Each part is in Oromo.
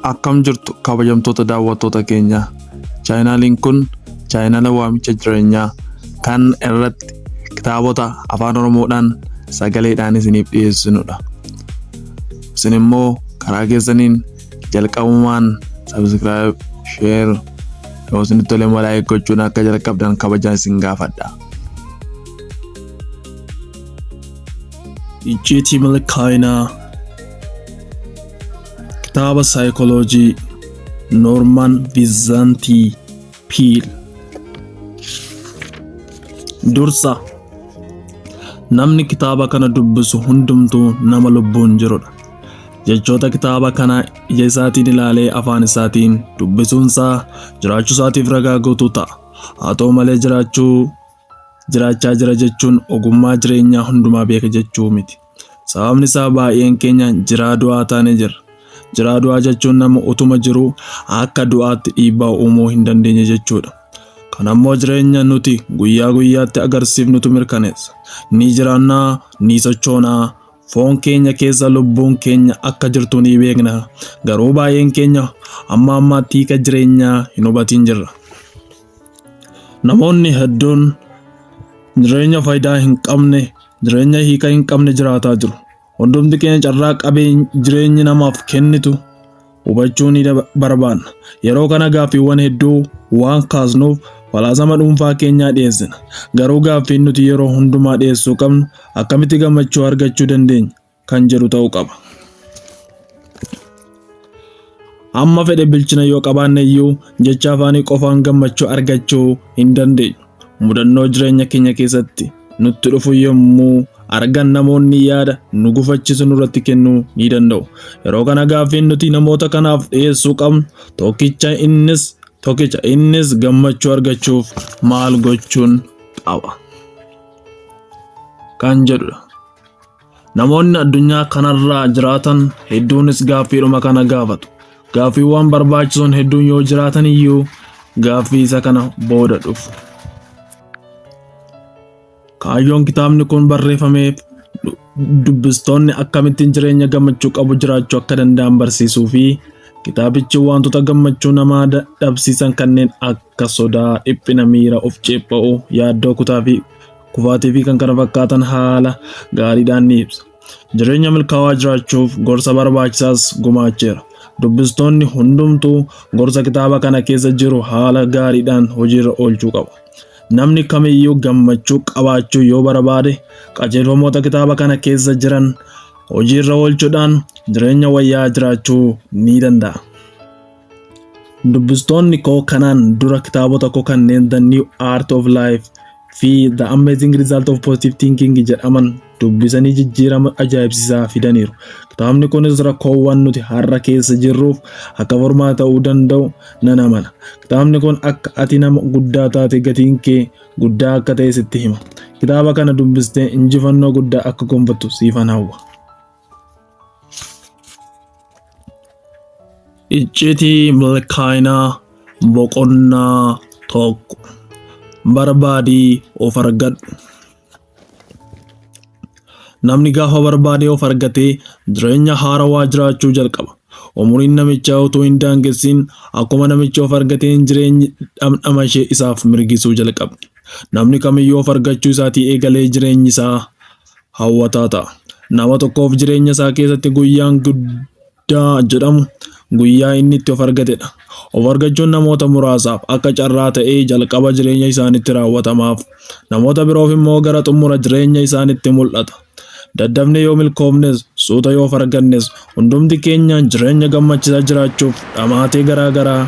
Akkam jirtu kabajamtoota daawwattoota keenya. Chaayinaaliin kun chaayinaala waamicha jireenyaa kan irratti kitaabota afaan Oromoodhaan sagaleedhaan isiniif dhiyeessinudha. Isin immoo karaa keessaniin jalqabumaan subscribe, share, yoo isinitti tole like gochuun akka jalqabdan kabajaan isin gaafadha. Icciitii Milkaa'inaa kitaaba saayikooloojii Noorman Viizantii Piil. Dursa namni kitaaba kana dubbisu hundumtuu nama lubbuun jirudha. Jechoota kitaaba kana ija isaatiin ilaalee afaan isaatiin dubbisuunsaa jiraachuu isaatiif ragaa guutuu ta'a. Haa ta'u malee jiraachaa jira jechuun ogummaa jireenyaa hundumaa beeka jechuu miti. Sababni isaa baay'een keenya jiraa du'aa taanee jirra. Jiraa du'aa jechuun nama utuma jiru akka du'aatti dhiibbaa uumuu hin dandeenye jechuudha. Kan ammoo jireenya nuti guyyaa guyyaatti agarsiifnutu mirkaneessa. Ni jiraannaa, ni sochoonaa, foon keenya keessa lubbuun keenya akka jirtu ni beekna. Garuu baay'een keenya amma ammaatti hiika jireenyaa hin hubatiin jirra. Namoonni hedduun jireenya faayidaa hin qabne, jireenya hiika hin qabne jiraataa jiru. Hundumti keenya carraa qabeen jireenyi namaaf kennitu hubachuu ni barbaanna. Yeroo kana gaaffiiwwan hedduu waan kaasnuuf falaasama dhuunfaa keenyaa dhiyeessina. Garuu gaaffiin nuti yeroo hundumaa dhiyeessuu qabnu akkamitti gammachuu argachuu dandeenya kan jedhu ta'uu qaba. Amma fedhe bilchina yoo qabaanne iyyuu jecha afaanii qofaan gammachuu argachuu hin dandeenyu. Mudannoo jireenya keenya keessatti nutti dhufu yommuu argan namoonni yaada nu gufachiisu nurratti kennuu ni danda'u. Yeroo kana gaaffiin nuti namoota kanaaf dhiyeessuu qabnu tokkicha innis gammachuu argachuuf maal gochuun qaba kan jedhudha. Namoonni addunyaa kanarra jiraatan hedduunis gaaffiidhuma kana gaafatu. Gaaffiiwwan barbaachisoon hedduun yoo jiraatan iyyuu gaaffii isa kana booda dhufu. Kaayyoon kitaabni kun barreeffameef dubbistoonni akkamittiin jireenya gammachuu qabu jiraachuu akka danda'an barsiisuu fi kitaabichi wantoota gammachuu namaa dhabsiisan kanneen akka sodaa, dhiphina miira, of ceepha'uu, yaaddoo kufaatii fi kan kana fakkaatan haala gaariidhaan ni ibsa. Jireenya milkaa'aa jiraachuuf gorsa barbaachisaas gumaacheera. Dubbistoonni hundumtuu gorsa kitaaba kana keessa jiru haala gaariidhaan hojiirra oolchuu qabu. Namni kamiyyuu gammachuu qabaachuu yoo barbaade qajeelfamoota kitaaba kana keessa jiran hojiirra oolchuudhaan jireenya wayyaa jiraachuu ni danda'a. Dubbistoonni koo kanaan dura kitaabota koo kanneen The New Art of Life fi The Amazing Result of Positive Thinking jedhaman dubbisanii jijjiirama ajaa'ibsiisaa fidaniiru. Kitaabni kunis rakkoowwan nuti har'a keessa jirruuf akka furmaata ta'uu danda'u nan amana. Kitaabni kun akka ati nama guddaa taate gatiin kee guddaa akka ta'e sitti hima. Kitaaba kana dubbistee injifannoo guddaa akka gonfattu siifan hawwa. Icciitii Milkaa'inaa boqonnaa tokko. Barbaadii of argadhu. Namni gaafa barbaadee of argatee jireenya haarawaa jiraachuu jalqaba. Umuriin namichaa utuu hin daangessin akkuma namicha of argateen jireenyi dhamdhama ishee isaaf mirgisuu jalqabdi. Namni kamiyyuu of argachuu isaatii eegalee jireenyi isaa hawwataa ta'a. Nama tokkoof jireenya isaa keessatti guyyaan guddaa jedhamu guyyaa inni itti of argatedha. Of argachuun namoota muraasaaf akka carraa ta'ee jalqaba jireenya isaaniitti raawwatamaaf, namoota biroof immoo gara xumura jireenya isaaniitti mul'ata. Daddafne yoo milkoofnes suuta yoo of argannes hundumti keenya jireenya gammachiisaa jiraachuuf dhamaatee garaa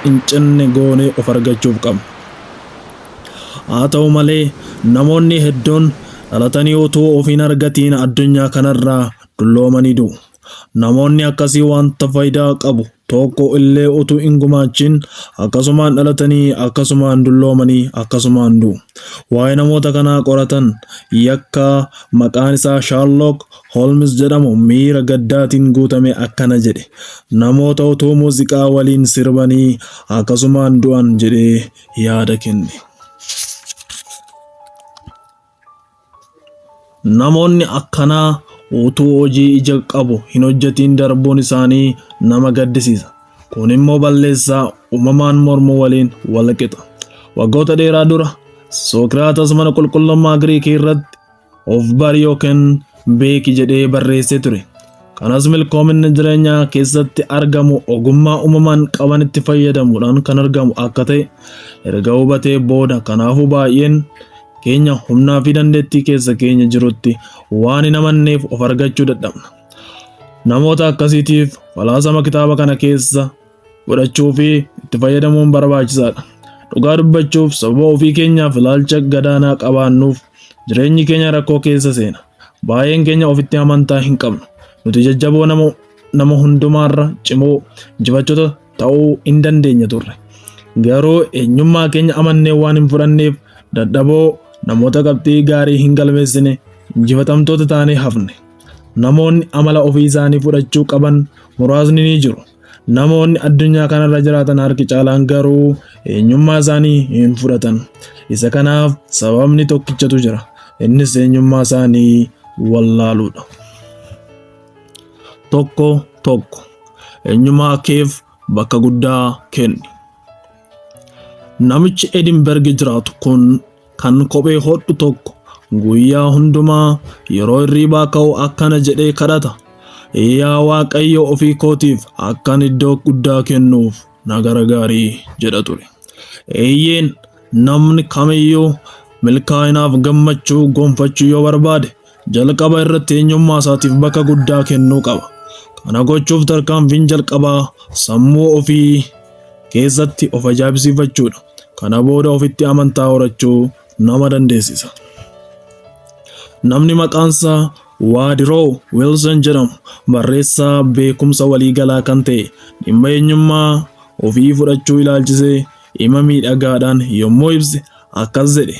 hin cinne goonee of argachuuf qabna. Haa ta'u malee namoonni hedduun dhalatanii utuu of hin argatiin addunyaa kanarraa dulloomanii du'u. Namoonni akkasii wanta faayidaa qabu tokko illee utuu hin gumaachin akkasumaan dhalatanii akkasumaan dulloomanii akkasumaan du'u. Waa'ee namoota kanaa qoratan yakka maqaan isaa Sherlock Holmes jedhamu miira gaddaatiin guutame akkana jedhe. Namoota utuu muuziqaa waliin sirbanii akkasumaan du'an jedhee yaada kenne. Namoonni akkanaa utuu hojii ija qabu hin hojjetiin darbuun isaanii nama gaddisiisa. kun immoo balleessaa uumamaan mormuu waliin wal qixa. Waggoota dheeraa dura Sookiraatos mana qulqullummaa Giriikii irratti of bari yookiin beeki jedhee barreessee ture. Kanas milkoominni jireenyaa keessatti argamu ogummaa uumamaan qabanitti fayyadamuudhaan kan argamu akka ta'e erga hubatee booda. Kanaafuu baay'een keenya humnaa fi dandeettii keessa keenya jirutti waan hin amanneef of argachuu dadhabna. Namoota akkasiitiif falaasama kitaaba kana keessa godhachuu fi itti fayyadamuun barbaachisaadha. Dhugaa dubbachuuf sababa ofii keenyaaf ilaalcha gadaanaa qabaannuuf jireenyi keenya rakkoo keessa seena. Baay'een keenya ofitti amantaa hin qabnu. Nuti jajjaboo nama hundumaarra cimoo injifachoota ta'uu hin dandeenya turre. Garuu eenyummaa keenya amannee waan hin fudhanneef dadhaboo namoota qabxii gaarii hin galmeessine injifatamtoota taanee hafne. Namoonni amala ofii isaanii fudhachuu qaban muraasni ni jiru. Namoonni addunyaa kanarra jiraatan harki caalaan garuu eenyummaa isaanii hin fudhatan. Isa kanaaf sababni tokkichatu jira. Innis eenyummaa isaanii wallaaluudha. Tokko eenyummaa keef bakka guddaa kenni. Namichi Edinburgh jiraatu kun kan kophee hodhu tokko guyyaa hundumaa yeroo hirribaa ka'u akkana jedhee kadhata. Yaa Waaqayyo ofii kootiif akkan iddoo guddaa kennuuf na gargaarii jedha ture. Eeyyeen namni kamiyyuu milkaa'inaaf gammachuu gonfachuu yoo barbaade jalqaba irratti eenyummaa isaatiif bakka guddaa kennuu qaba. Kana gochuuf tarkaanfiin jalqabaa sammuu ofii keessatti of ajaa'ibsiifachuudha. Kana booda ofitti amantaa horachuu nama dandeessisa. Namni maqaansaa Woodrow Wilson jedhamu barreessaa beekumsa waliigalaa kan ta'e dhimma eenyummaa ofii fudhachuu ilaalchisee hima miidhagaadhaan yommuu ibse akkas jedhe.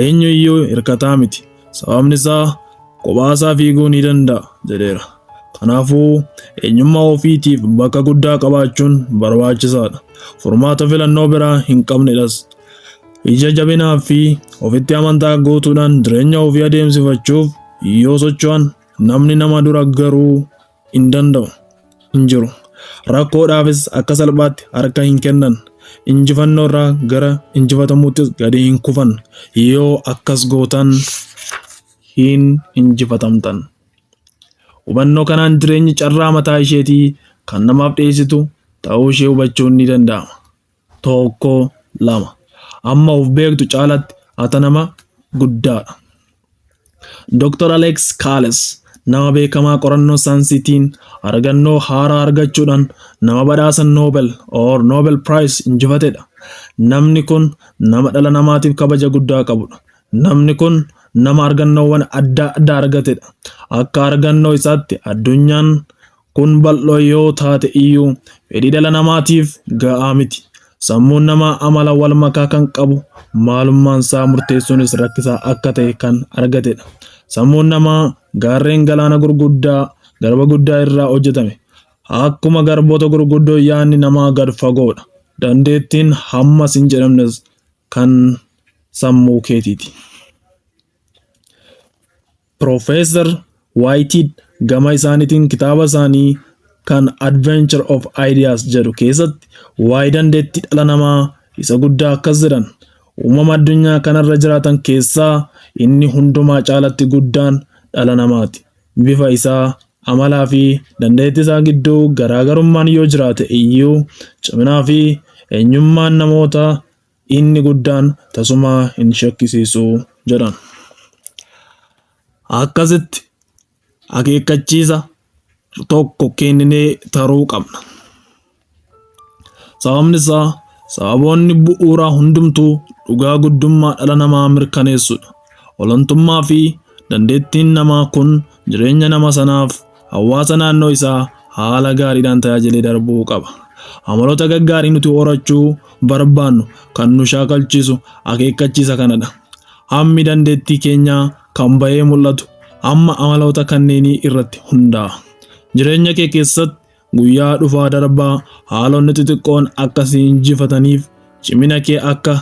Eenyuyyuu hirkataa miti. Sababni isaa kophaasaa fiiguu ni danda'a jedheera. Kanaafuu eenyummaa ofiitiif bakka guddaa qabaachuun barbaachisaadha. Furmaata filannoo biraa hin qabnedhas. Ija jabinaa fi ofitti amantaa guutuudhaan jireenya ofii adeemsifachuuf yoo socho'an namni nama dura garuu hin danda'u hin jiru. Rakkoodhaafis akka salphaatti harka hin kennan. Injifannoo irraa gara injifatamuuttis gadi hin kufan. Yoo akkas gootan hin injifatamtan. Hubannoo kanaan jireenyi carraa mataa isheetii kan namaaf dhiyeessitu ta'uu ishee hubachuun ni danda'ama. 2 amma of beektu caalatti ati nama guddaadha. Dr. Alex Kales nama beekamaa qorannoo saayinsiitiin argannoo haaraa argachuudhaan nama badhaasa Nobel Prize injifatedha. Namni kun nama dhala namaatiif kabaja guddaa qabudha. Namni kun nama argannoowwan adda addaa argatedha. Akka argannoo isaatti addunyaan kun bal'oo yoo taate iyyuu fedhii dhala namaatiif ga'aa miti. Sammuun namaa amala wal makaa kan qabu maalummaan isaa murteessuunis rakkisaa akka ta'e kan argatedha. Sammuun namaa gaarreen galaana garba guddaa irraa hojjetame. Akkuma garboota gurguddoo yaadni namaa gad fagoodha. Dandeettiin hammas hin jedhamnes kan sammuu keetiiti. Profeesar Whitehead gama isaaniitiin kitaaba isaanii kan Adventure of Ideas jedhu keessatti waa'ee dandeettii dhala namaa isa guddaa akkas jedhan. Uumama addunyaa kanarra jiraatan keessaa inni hundumaa caalatti guddaan dhala namaati. Bifa isaa, amalaa fi dandeettii isaa gidduu garaagarummaan yoo jiraate iyyuu ciminaa fi eenyummaan namoota inni guddaan tasuma hin shakkisiisu jedhan. Akkasitti akeekkachiisa tokko kenninee taruu qabna. Sababni isaa sababoonni bu'uuraa hundumtuu dhugaa guddummaa dhala namaa mirkaneessudha. Olantummaa fi dandeettiin namaa kun jireenya nama sanaaf hawaasa naannoo isaa haala gaariidhaan tajaajilee darbuu qaba. Amaloota gaggaarii nuti horachuu barbaannu kan nu shaakalchiisu akeekkachiisa kanadha. Hammi dandeettii keenyaa kan bahee mul'atu amma amaloota kanneenii irratti hundaa'a. Jireenya kee keessatti guyyaa dhufaa darbaa haalonni xixiqqoon akkasii injifataniif cimina kee akka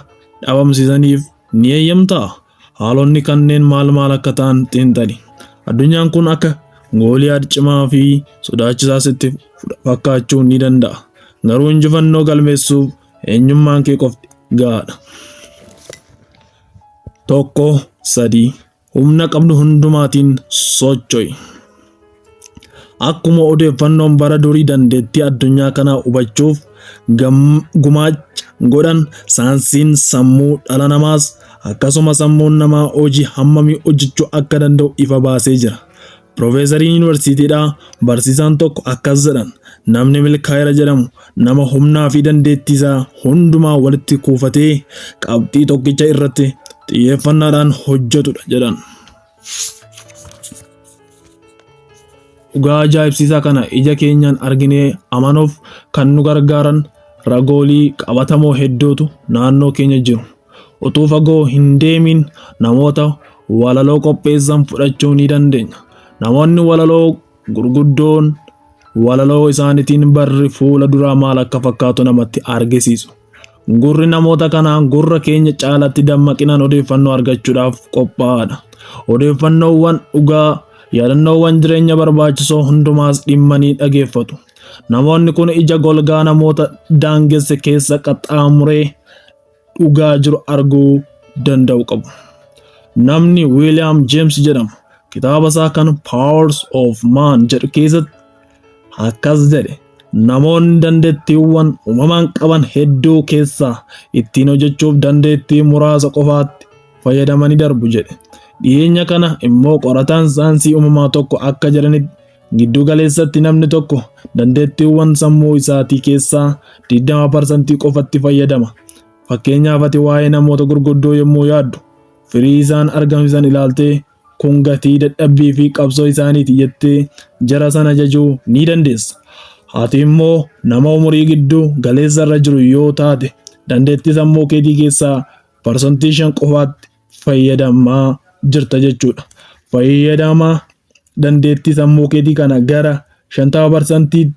dhabamsiisaniif ni eeyyamtaa? Haalonni kanneen maal akka ta'an xiinxali. Addunyaan kun akka Gooliyaad cimaa fi sodaachisaa sitti fakkaachuu ni danda'a. Garuu injifannoo galmeessuuf eenyummaan kee qofti gahaadha. 1 humna qabdu hundumaatiin socho'i. Akkuma odeeffannoon bara durii dandeettii addunyaa kanaa hubachuuf gumaacha godhan, saayinsiin sammuu dhala namaas akkasuma sammuun namaa hojii hammamii hojjechuu akka danda'u ifa baasee jira. Profeesariin yuunivarsiitiidhaa barsiisaan tokko akkas jedhan, namni milkaa'eera jedhamu nama humnaa fi dandeettii isaa hundumaa walitti kuufatee qabxii tokkicha irratti xiyyeeffannaadhaan hojjetudha jedhan. Dhugaa ajaa'ibsiisaa kana ija keenyaan arginee amanuuf kan nu gargaaran ragoolii qabatamoo hedduutu naannoo keenya jiru. Utuu fagoo hin deemin namoota walaloo qopheessan fudhachuu ni dandeenya. Namoonni walaloo gurguddoon walaloo isaaniitiin barri fuula duraa maal akka fakkaatu namatti argisiisu. Gurri namoota kanaa gurra keenya caalatti dammaqinaan odeeffannoo argachuudhaaf qophaa'aadha. Odeeffannoowwan dhugaa, yaadannoowwan jireenya barbaachisoo hundumaas dhimmanii dhageeffatu. Namoonni kun ija golgaa namoota daangesse keessa qaxxaamuree dhugaa jiru arguu danda'u qabu. Namni William James jedhamu kitaaba isaa kan Powers of Man jedhu keessatti akkas jedhe, namoonni dandeettiiwwan uumamaan qaban hedduu keessaa ittiin hojjechuuf dandeettii muraasa qofaatti fayyadamanii darbu jedhe. Dhiyeenya kana immoo qorataan saayinsii uumamaa tokko akka jedhanitti giddu galeessatti namni tokko dandeettiiwwan sammuu isaatii keessaa 20% qofatti fayyadama. Fakkeenyaaf ati waa'ee namoota gurguddoo yommuu yaaddu firii isaan argamsiisan ilaaltee kun gatii dadhabbii fi qabsoo isaaniiti jettee jara sana jajuu ni dandeessa. Ati immoo nama umurii gidduu galeessa irra jiru yoo taate dandeettii sammuu keetii keessaa 5% qofaatti fayyadamaa jirta jechuudha. Fayyadamaa dandeettii sammuu keetii kana gara 50%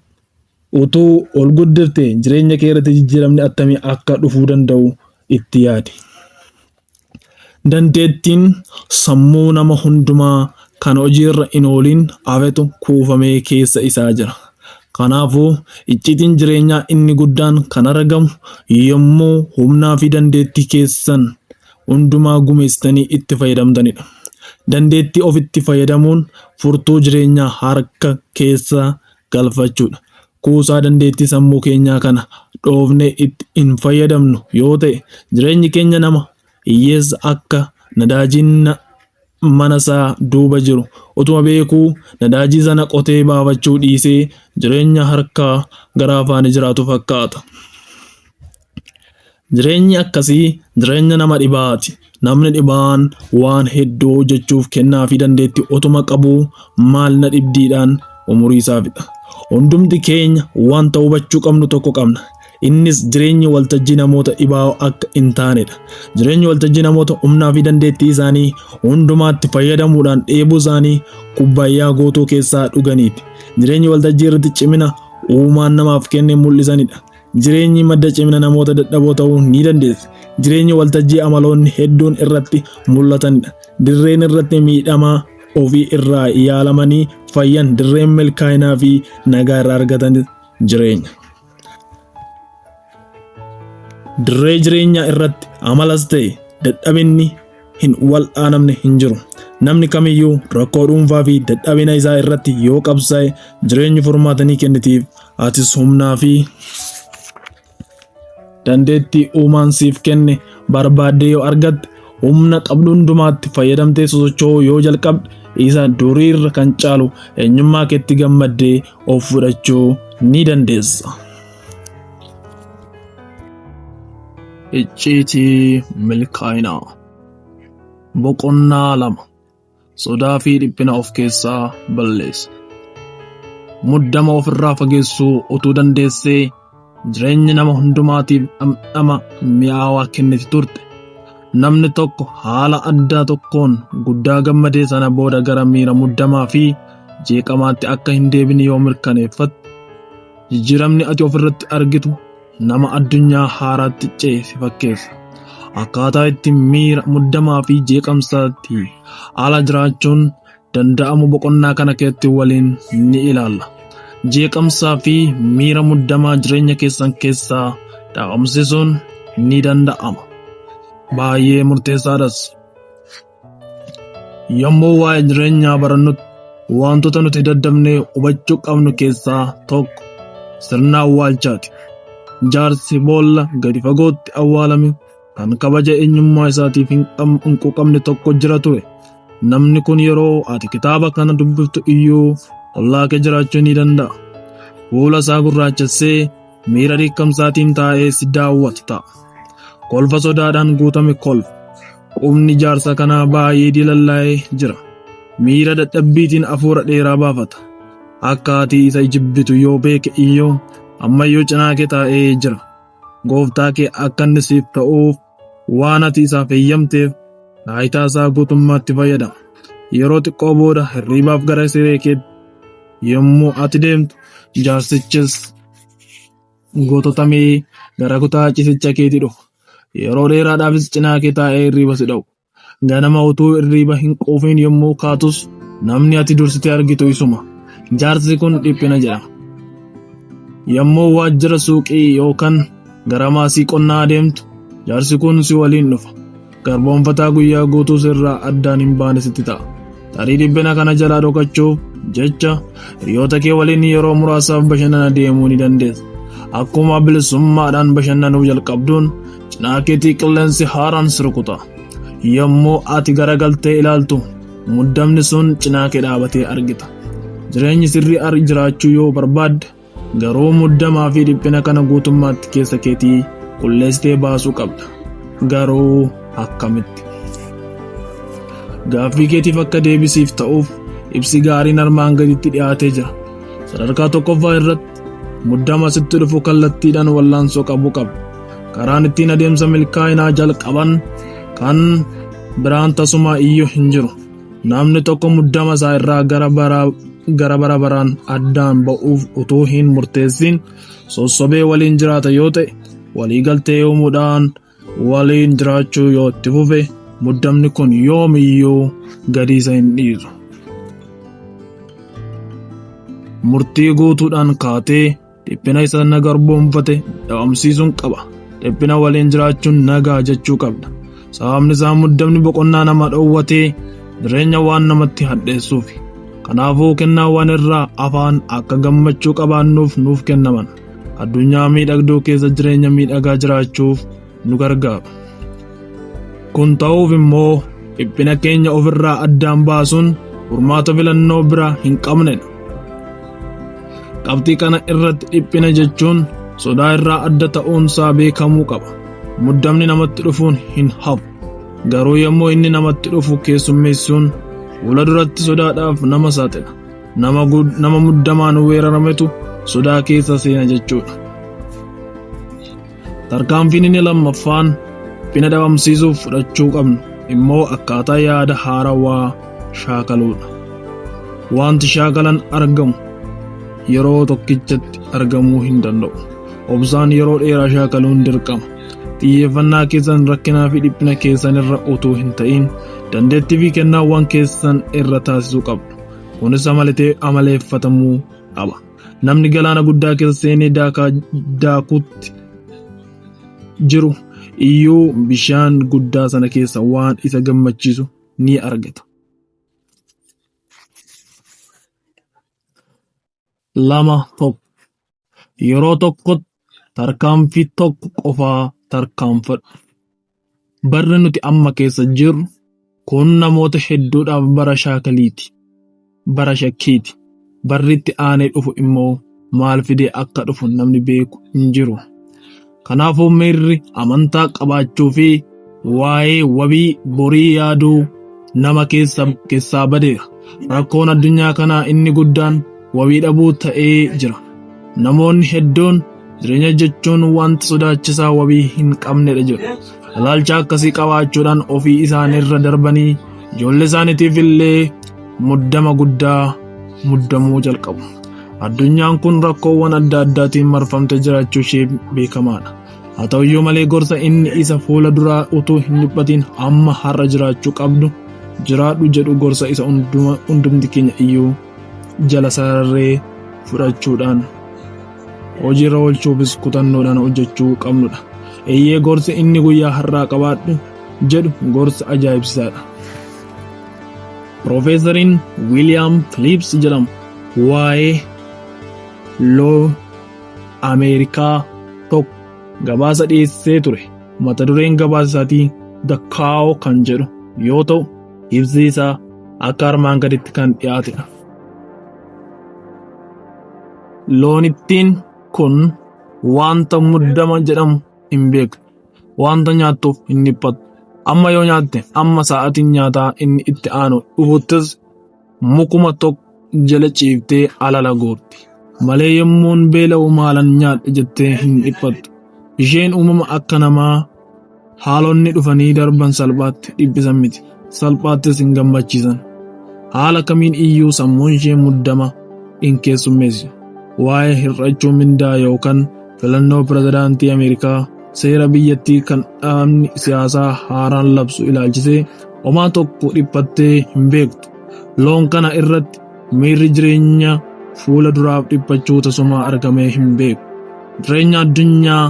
utuu ol guddiftee jireenya kee irratti jijjiiramni attamii akka dhufuu danda'u itti yaadi. Dandeettiin sammuu nama hundumaa kan hojiirra hin ooliin hafetu kuufamee keessa isaa jira. Kanaafuu icciitiin jireenyaa inni guddaan kan argamu yommuu humnaa fi dandeettii keessan hundumaa gumeessitanii itti fayyadamtanidha. Dandeettii ofitti fayyadamuun furtuu jireenyaa harka keessa galfachuudha. Kuusaa dandeettii sammuu keenyaa kana dhoofnee itti hin fayyadamnu yoo ta'e jireenyi keenya nama hiyyeessa akka nadaajiin mana isaa duuba jiru utuma beekuu nadaajii sana qotee baafachuu dhiisee jireenya harkaa gara afaan jiraatu fakkaata. Jireenyi akkasii jireenya nama dhibaati. Namni dhibaan waan hedduu hojjechuuf kennaa fi dandeettii utuma qabuu maal na dhibdiidhaan umurii isaa fixa. Hundumti keenya wanta hubachuu qabnu tokko qabna. Innis jireenyi waltajjii namoota dhibaa akka hin taanedha. Jireenyi waltajjii namoota humnaa fi dandeettii isaanii hundumaatti fayyadamuudhaan dheebuu isaanii kubbayyaa guutuu keessaa dhuganiiti. Jireenyi waltajjii irratti cimina uumaan namaaf kenne mul'isanidha. Jireenyi madda cimina namoota dadhaboo ta'uu ni dandeessi. Jireenyi waltajjii amaloonni hedduun irratti mul'atanidha. Dirreen irratti miidhamaa ofii irraa yaalamanii fayyan dirreen milkaa'inaa fi nagaa irraa argatan jireenya. Dirree jireenyaa irratti amalas ta'e dadhabinni hin wal'aanamne hin jiru. Namni kamiyyuu rakkoo dhuunfaa fi dadhabina isaa irratti yoo qabsaa'e jireenyi furmaatanii kennitiif atis humnaa fi dandeettii uumaan siif kenne barbaaddee yoo argatte humna qabdu hundumaatti fayyadamtee sosocho'uu yoo jalqabde isa duriirra kan caalu eenyummaa keetti gammaddee of fudhachuu ni dandeessa. Icciitii milkaa'inaa. Boqonnaa 2. Sodaa fi dhiphina of keessaa balleessa. Muddama ofirraa fageessuu utuu dandeessee jireenya nama hundumaatiif dhamdhama mi'aawaa kenniti turte. Namni tokko haala addaa tokkoon guddaa gammadee sana booda gara miira muddamaa fi jeeqamaatti akka hin deebine yoo mirkaneeffatte, jijjiiramni ati ofirratti argitu nama addunyaa haaraatti ceesi fakkeessa. Akkaataa itti miira muddamaa fi jeeqamsaatti ala jiraachuun danda'amu boqonnaa kana keessatti waliin ni ilaalla. jeeqamsaa fi miira muddamaa jireenya keessan keessaa dhaamsisuun ni danda'ama. Baay'ee murteessaadhas. Yommuu waa'ee jireenyaa barannutti wantoota nuti daddabnee hubachuu qabnu keessaa tokko sirna awwaalchaati. Jaarsi boolla gadi fagootti awwaalame kan kabaja eenyummaa isaatiif hin quuqamne tokko jira ture. Namni kun yeroo ati kitaaba kana dubbiftu iyyuu ollaa kee jiraachuu ni danda'a. Fuula isaa gurraachessee miira dheekkamsaatiin taa'ee si daawwatu ta'a. Kolfa sodaadhaan guutame kolfa. Qubni jaarsa kanaa baay'ee dilallaa'ee jira. Miira dadhabbiitiin hafuura dheeraa baafata. Akka ati isa jibbitu yoo beeke iyyuu ammayyuu cinaa kee taa'ee jira. Gooftaa kee akka inni siif ta'uuf waan ati isaaf eeyyamteef taayitaa isaa guutummaatti fayyadama. Yeroo xiqqoo booda hirribaaf gara siree keetti yommuu ati deemtu jaarsichis goototamee gara kutaa ciisicha keetii dhufa. Yeroo dheeraadhaafis cinaa kee taa'ee hirriba si dha'u. Ganama utuu hirriba hin quufin yommuu kaatus namni ati dursitee argitu isuma. Jaarsi kun dhiphina jedhama. Yommuu waajjira suuqii yookaan gara maasii qonnaa adeemtu jaarsi kun si waliin dhufa. Garboonfataa guyyaa guutuu sirraa addaan hin baane sitti ta'a. Tarii dhiphina kana jalaa dhokachuuf jecha hiriyoota kee waliin yeroo muraasaaf bashannana deemuu ni dandeessa. Akkuma bilisummaadhaan bashannanuu jalqabduun cinaa keetii qilleensi haaraan si rukuta. Yommuu ati garagaltee ilaaltu muddamni sun cinaa kee dhaabatee argita. Jireenyi sirrii jiraachuu yoo barbaadde garuu muddamaa fi dhiphina kana guutummaatti keessa keetii qulleessitee baasuu qabda. Garuu akkamitti? Gaaffii keetiif akka deebisiif ta'uuf ibsi gaariin armaan gaditti dhiyaatee jira. Sadarkaa tokkoffaa irratti muddama sitti dhufu kallattiidhaan wallaansoo qabu qabda. Karaan ittiin adeemsa milkaa'inaa jalqaban kan biraan tasuma iyyuu hin jiru. Namni tokko muddama isaa irraa gara bara baraan addaan ba'uuf utuu hin murteessin sossobee waliin jiraata yoo ta'e, waliigaltee uumuudhaan waliin jiraachuu yoo itti fufe muddamni kun yoomiyyuu gadi isa hin dhiisu. Murtii guutuudhaan kaatee dhiphina isa na garboomfate dhabamsiisuun qaba. Dhiphina waliin jiraachuun nagaa jechuu qabda. Sababni isaa muddamni boqonnaa nama dhoowwatee jireenya waan namatti hadheessuufi. Kanaafuu kennaawwan irraa afaan akka gammachuu qabaannuuf nuuf kennaman. Addunyaa miidhagduu keessa jireenya miidhagaa jiraachuuf nu gargaaru. Kun ta'uuf immoo dhiphina keenya ofirraa addaan baasuun furmaata filannoo biraa hin qabnedha. Qabxii kana irratti dhiphina jechuun sodaa irraa adda ta'uunsaa beekamuu qaba. Muddamni namatti dhufuun hin hafu. Garuu yommuu inni namatti dhufu keessummeessuun fuula duratti sodaadhaaf nama saaxila. Nama muddamaan weerarametu sodaa keessa seena jechuudha. Tarkaanfiin inni lammaffaan dhiphina dhabamsiisuuf fudhachuu qabnu immoo akkaataa yaada haarawaa shaakaluudha. Wanti shaakalan argamu yeroo tokkichatti argamuu hin danda'u. Obsaan yeroo dheeraa shaakaluun dirqama. Xiyyeeffannaa keessan rakkinaa fi dhiphina keessan irra utuu hin ta'in dandeettii fi kennaawwan keessan irra taasisuu qabdu. Kunis amaleeffatamuu qaba. Namni galaana guddaa keessa seenee daakuutti jiru iyyuu bishaan guddaa sana keessa waan isa gammachiisu ni argata. Yeroo tokkotti tarkaanfii tokko qofaa tarkaanfadhu. Barri nuti amma keessa jirru kun namoota hedduudhaaf bara shakkiiti. Barri itti aanee dhufu immoo maal fidee akka dhufu namni beeku hin jiru. Kanaafuu miirri amantaa qabaachuu fi waa'ee wabii borii yaaduu nama keessaa badeera. Rakkoon addunyaa kanaa inni guddaan wabii dhabuu ta'ee jira. Namoonni hedduun jireenya jechuun wanta sodaachisaa wabii hin qabnedha jedhu. Ilaalcha akkasii qabaachuudhaan ofii isaaniirra darbanii ijoollee isaaniitiif illee muddama guddaa muddamuu jalqabu. Addunyaan kun rakkoowwan adda addaatiin marfamte jiraachuu ishee beekamaadha. Haa ta'uyyuu malee gorsa inni isa fuula duraa utuu hin dhiphatiin amma har'a jiraachuu qabdu jiraadhu jedhu gorsa isa hundumti keenya iyyuu jala sararee fudhachuudhaan hojiirra oolchuufis kutannoodhaan hojjechuu qabnudha. Eeyyee gorsi inni guyyaa har'aa qabaadhu jedhu gorsa ajaa'ibsiisaadha. Profeesariin Wiiliyaam Philips jedhamu waa'ee loo Ameerikaa tokko gabaasa dhiyeessee ture. Mata dureen gabaasa isaatii The Cow kan jedhu yoo ta'u, ibsi isaa akka armaan gaditti kan dhiyaatedha. Loonittiin kun wanta muddama jedhamu hin beektu. Wanta nyaattuuf hin dhiphattu. Amma yoo nyaatte amma sa'aatiin nyaataa inni itti aanu dhufuttis mukuma tokko jala ciiftee alala goorti. Malee yommuun beela'u maalan nyaadha jettee hin dhiphattu. Isheen uumama akka namaa haalonni dhufanii darban salphaatti dhiphisan miti. Salphaattis hin gammachiisan. Haala kamiin iyyuu sammuun ishee muddama hin keessummeessu. Waa'ee hir'achuu mindaa yookaan filannoo pirezidaantii Ameerikaa seera biyyattii kan dhaabni siyaasaa haaraan labsu ilaalchisee homaa tokko dhiphattee hin beektu. Loon kana irratti miirri jireenya fuula duraaf dhiphachuu tasumaa argamee hin beeku. Jireenya addunyaa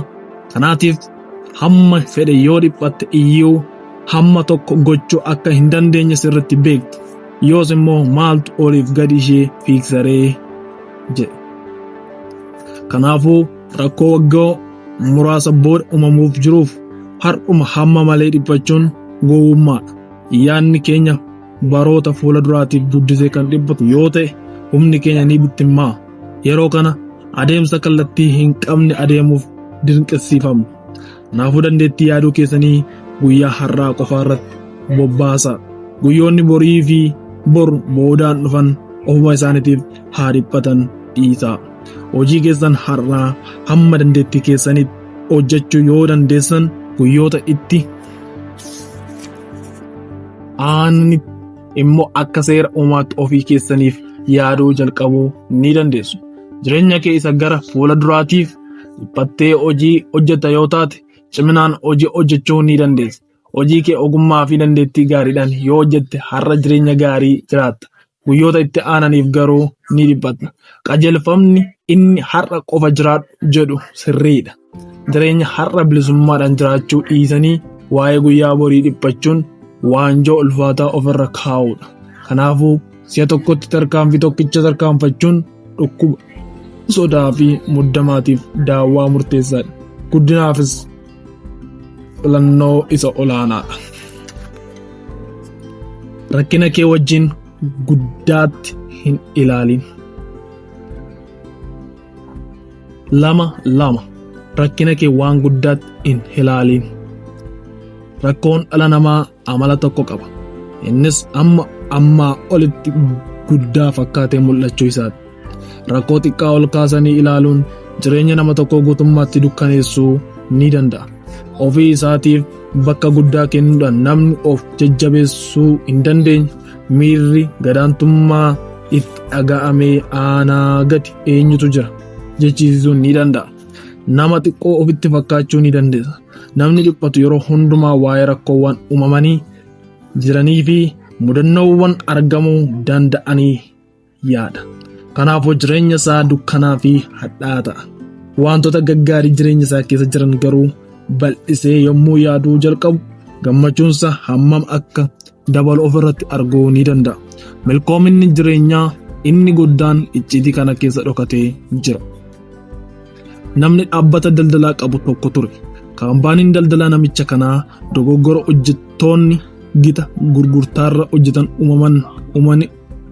kanaatiif hamma fedhe yoo dhiphatte iyyuu hamma tokko gochuu akka hin dandeenye sirriitti beekti. Yoos immoo maaltu oliif gadi ishee fiiksaree jedhe. Kanaafuu rakkoo waggaa muraasa booda uumamuuf jiruuf har'uma hamma malee dhiphachuun gowwummaadha. Yaadni keenya baroota fuula duraatiif guddisee kan dhiphatu yoo ta'e humni keenya ni bittimmaa. Yeroo kana adeemsa kallattii hin qabne adeemuuf dirqisiifamna. Kanaafuu dandeettii yaaduu keessanii guyyaa har'aa qofaa irratti bobbaasaa. Guyyoonni borii fi bor boodaan dhufan ofuma isaaniitiif haa dhiphatan dhiisaa. Hojii keessan har'aa hamma dandeettii keessanitti hojjechuu yoo dandeessan guyyoota itti aananitti immoo akka seera uumaatti ofii keessaniif yaaduu jalqabuu ni dandeessu. Jireenya kee isa gara fuula duraatiif dhiphattee hojii hojjetta yoo taate ciminaan hojii hojjechuu ni dandeessa. Hojii kee ogummaa fi dandeettii gaariidhaan yoo hojjette har'a jireenya gaarii jiraatta. Guyyoota itti aananiif garuu ni dhiphatta. Qajeelfamni inni har'a qofa jiraadhu jedhu sirriidha. Jireenya har'a bilisummaadhaan jiraachuu dhiisanii waa'ee guyyaa borii dhiphachuun waanjoo ulfaataa ofirra kaa'uudha. Kanaafuu si'a tokkotti tarkaanfii tokkicha tarkaanfachuun dhukkuba, sodaa fi muddamaatiif daawwaa murteessaadha. Guddinaafis filannoo isa olaanaadha. Rakkina kee wajjin guddaatti hin ilaalin. 2 rakkina kee waan guddaatti hin ilaalin. Rakkoon dhala namaa amala tokko qaba. Innis ammaa olitti guddaa fakkaatee mul'achuu isaati. Rakkoo xiqqaa ol kaasanii ilaaluun jireenya nama tokkoo guutummaatti dukkaneessuu ni danda'a. Ofii isaatiif bakka guddaa kennuudhaan namni of jajjabeessuu hin dandeenye miirri gadaantummaa itti dhaga'amee aanaa gadi eenyutu jira jechiisuun ni danda'a. Nama xiqqoo ofitti fakkaachuu ni dandeessa. Namni dhiphatu yeroo hundumaa waa'ee rakkoowwan uumamanii jiranii fi mudannoowwan argamuu danda'anii yaada. Kanaafuu jireenya isaa dukkanaa fi hadhaa'aa ta'a. Wantoota gaggaarii jireenya isaa keessa jiran garuu bal'isee yommuu yaaduu jalqabu gammachuunsa hammam akka dabalu ofirratti arguu ni danda'a. Milkoominni jireenyaa inni guddaan icciitii kana keessa dhokatee jira. Namni dhaabbata daldalaa qabu tokko ture. Kaampaaniin daldalaa namicha kanaa dogoggora hojjettoonni gita gurgurtaarra hojjetan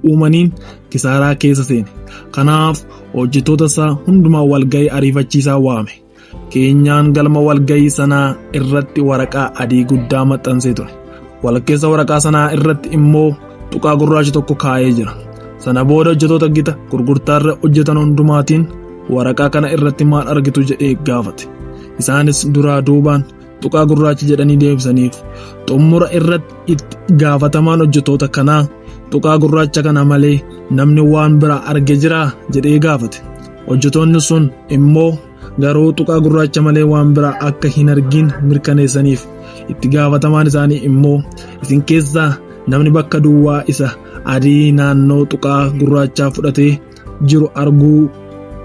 uumaniin kisaaraa keessa seene. Kanaaf hojjettoota isaa hundumaa walgahii ariifachiisaa waame. Keenyaan galma walgahii sanaa irratti waraqaa adii guddaa maxxansee ture. Walkeessa waraqaa sanaa irratti immoo tuqaa gurraacha tokko kaa'ee jira. Sana booda hojjettoota gita gurgurtaarra hojjetan hundumaatiin waraqaa kana irratti maal argitu jedhee gaafate. Isaanis duraa duubaan tuqaa gurraacha jedhanii deebisaniif. Xumura irratti itti gaafatamaan hojjettoota kanaa tuqaa gurraacha kana malee namni waan biraa arge jiraa jedhee gaafate. Hojjettoonni sun immoo garuu tuqaa gurraacha malee waan biraa akka hin argin mirkaneessaniif. Itti gaafatamaan isaanii immoo isin keessaa namni bakka duwwaa isa adii naannoo tuqaa gurraachaa fudhatee jiru arguu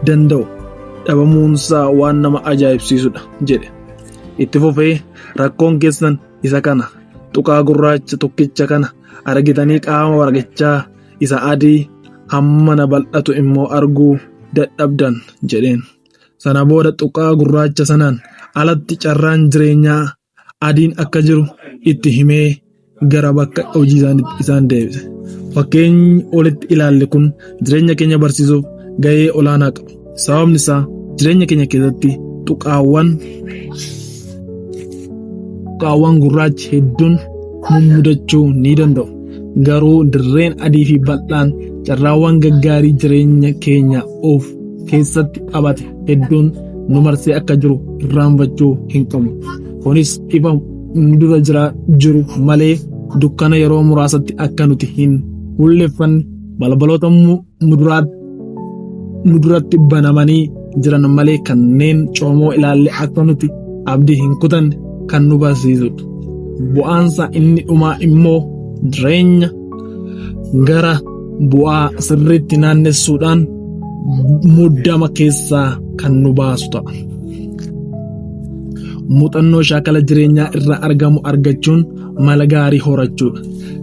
danda'u dhabamuunsaa waan nama ajaa'ibsiisudha jedhe. Itti fufee rakkoon keessan isa kana tuqaa gurraacha tokkicha kana argitanii qaama warqichaa isa adii hammana bal'atu immoo arguu dadhabdan jedheen. Sana booda tuqaa gurraacha sanaan alatti carraan jireenyaa adiin akka jiru itti himee gara bakka hojii isaan deebise. Fakkeenyi olitti ilaalle kun jireenya keenya barsiisuuf gahee olaanaa qaba. Sababni isaa jireenya keenya keessatti tuqaawwan gurraachi hedduun mudachuu ni danda'u. Garuu dirreen adii fi bal'aan carraawwan gaggaarii jireenya keenya of keessatti qabate hedduun nu marsee akka jiru irraanfachuu hin qabnu. Kunis ifa nu dura jiru malee dukkana yeroo muraasatti akka nuti hin fuulleffanne balbaloota muduratti banamanii jiran malee kanneen coomoo ilaalle akka nuti abdii hin kutanne kan nu barsiisudha. Bu'aansa inni dhumaa immoo jireenya gara bu'aa sirriitti naannessuudhaan muddama keessaa kan nu baasu ta'a. Muuxannoo shaakala jireenyaa irraa argamu argachuun mala gaarii horachuudha.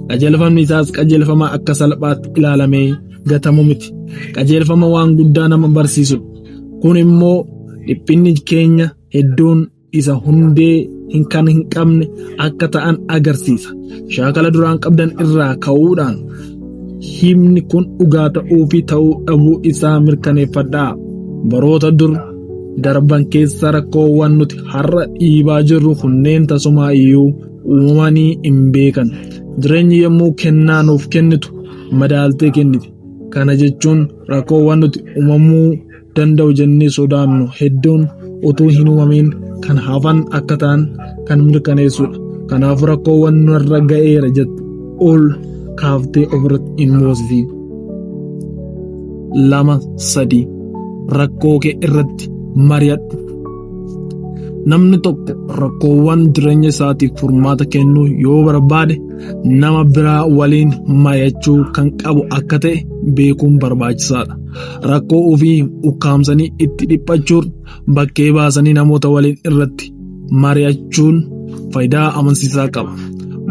Qajeelfamni isaas qajeelfama akka salphaatti ilaalamee gatamu miti. Qajeelfama waan guddaa nama barsiisudha. Kun immoo dhiphinni keenya hedduun isa hundee hin qabne akka ta'an agarsiisa. Shaakala duraan qabdan irraa ka'uudhaan himni kun dhugaa ta'uu fi ta'uu dhabuu isaa mirkaneeffadhaa. Baroota darban keessa rakkoowwan nuti har'a dhiibaa jirru kunneen tasumaa iyyuu uumamanii hin beekan. Jireenyi yommuu kennaa nuuf kennitu madaaltee kenniti. Kana jechuun rakkoowwan nuti uumamuu danda'u jennee sodaannu hedduun utuu hin uumamin kan hafan akka ta'an kan mirkaneessudha. Kanaafuu rakkoowwan nurra ga'eera jettu ol kaaftee ofirratti hin moosisiin. 2-3 rakkoo kee irratti mari'adhu. Namni tokko rakkoowwan jireenya isaatiif furmaata kennuu yoo barbaade nama biraa waliin mari'achuu kan qabu akka ta'e beekuun barbaachisaadha. Rakkoo ofii ukkaamsanii itti dhiphachuun bakkee baasanii namoota waliin irratti mari'achuun faayidaa amansiisaa qaba.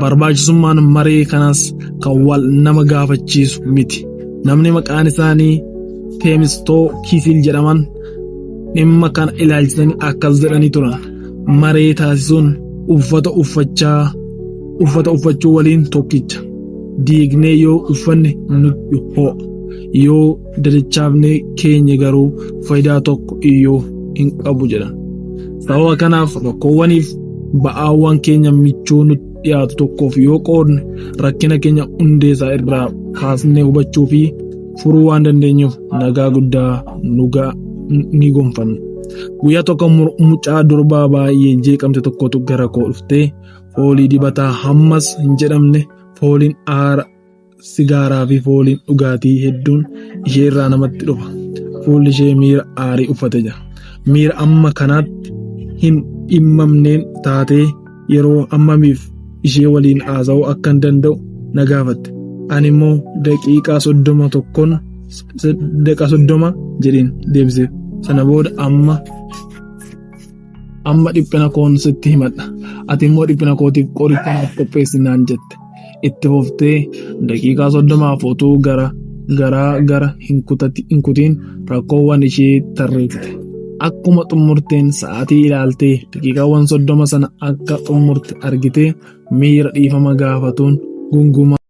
Barbaachisummaan maree kanaas kan wal nama gaafachiisu miti. Namni maqaan isaanii Teemistookisiin jedhaman dhimma kana ilaalchisanii akkas jedhanii turan. Maree taasisuun uffata uffachuu waliin tokkicha. Diignee yoo uffanne nutti ho'a. Yoo dadachaafne keenya garuu faayidaa tokko iyyuu hin qabu jedhan. Sababa kanaaf rakkoowwaniif ba'aawwan keenya michuu nutti dhiyaatu tokkoof yoo qoodne rakkina keenya hundeessaa irraa kaasnee hubachuu fi furuu waan dandeenyuuf nagaa guddaa ni gonfanna. Guyyaa tokko mucaa durbaa baay'ee jeeqamte tokkotu gara koo dhuftee foolii dibataa hammas hin jedhamne fooliin aara sigaaraa fi fooliin dhugaatii hedduun ishee irraa namatti dhufa. Fuulli ishee miira aarii uffatee jira. Miira amma kanaatti hin dhimmamneen taatee yeroo ammamiif ishee waliin haasa'uu akka hin danda'u na gaafatte. Ani immoo daqiiqaa 30 jedheen deebisee. Sana booda amma dhiphina koon sitti himadha. Ati immoo dhiphina kootiif qoricha naaf qopheessinaan jette. Itti fuftee daqiiqaa 30 utuu gara hin kutiin rakkoowwan ishee tarreessite. Akkuma xumurteen sa'aatii ilaaltee daqiiqaawwan 30 sana akka xumurte argitee miira dhiifama gaafatuun gungumaa.